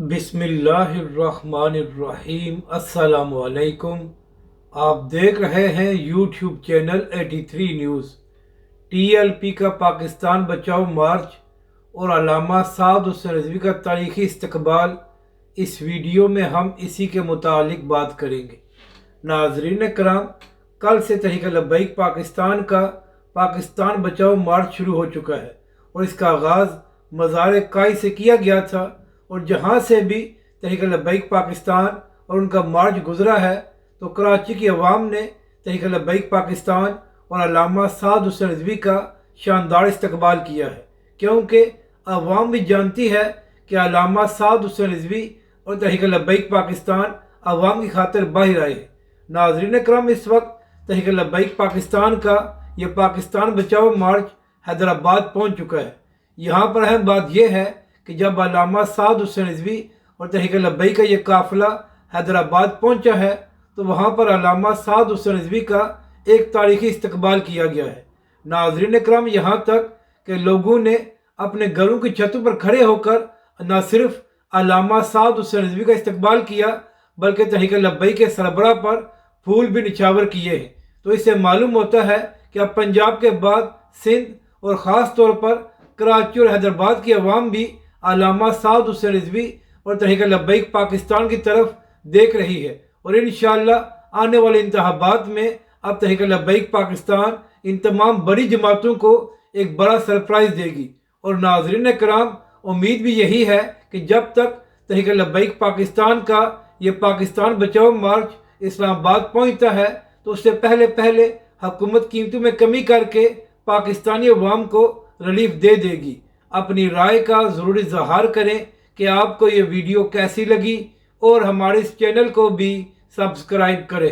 بسم اللہ الرحمن الرحیم۔ السلام علیکم۔ آپ دیکھ رہے ہیں YouTube channel 83 news. T L P کا پاکستان بچاؤ مارچ اور علامہ سعد حسین رضوی کا تاریخی استقبال، اس ویڈیو میں ہم اسی کے متعلق بات کریں گے۔ ناظرین کرام، کل سے تحریک لبیک پاکستان کا پاکستان بچاؤ مارچ شروع ہو چکا ہے اور اس کا آغاز مزار کائی سے کیا گیا تھا، اور جہاں سے بھی تحریک لبیک پاکستان اور ان کا مارچ گزرا ہے تو کراچی کی عوام نے تحریک لبیک پاکستان اور علامہ سعد حسین رضوی کا شاندار استقبال کیا ہے، کیونکہ عوام بھی جانتی ہے کہ علامہ سعد حسین رضوی اور تحریک لبیک پاکستان عوام کی خاطر باہر آئے ہیں۔ ناظرین کرام، اس وقت تحریک لبیک پاکستان کا یہ پاکستان بچاؤ مارچ حیدرآباد پہنچ چکا ہے۔ یہاں پر اہم بات یہ ہے کہ جب علامہ سعد حسین رضوی اور تحریک لبیک کا یہ قافلہ حیدرآباد پہنچا ہے تو وہاں پر علامہ سعد حسین رضوی کا ایک تاریخی استقبال کیا گیا ہے۔ ناظرین کرام، یہاں تک کہ لوگوں نے اپنے گھروں کی چھتوں پر کھڑے ہو کر نہ صرف علامہ سعد حسین رضوی کا استقبال کیا بلکہ تحریک لبیک کے سربراہ پر پھول بھی نچھاور کیے ہیں۔ تو اس سے معلوم ہوتا ہے کہ اب پنجاب کے بعد سندھ اور خاص طور پر کراچی اور حیدرآباد کی عوام بھی علامہ سعد حسین رضوی اور تحریک لبیک پاکستان کی طرف دیکھ رہی ہے، اور انشاءاللہ آنے والے انتخابات میں اب تحریک لبیک پاکستان ان تمام بڑی جماعتوں کو ایک بڑا سرپرائز دے گی۔ اور ناظرین کرام، امید بھی یہی ہے کہ جب تک تحریک لبیک پاکستان کا یہ پاکستان بچاؤ مارچ اسلام آباد پہنچتا ہے تو اس سے پہلے حکومت قیمتوں میں کمی کر کے پاکستانی عوام کو ریلیف دے گی۔ اپنی رائے کا ضروری اظہار کریں کہ آپ کو یہ ویڈیو کیسی لگی، اور ہمارے اس چینل کو بھی سبسکرائب کریں۔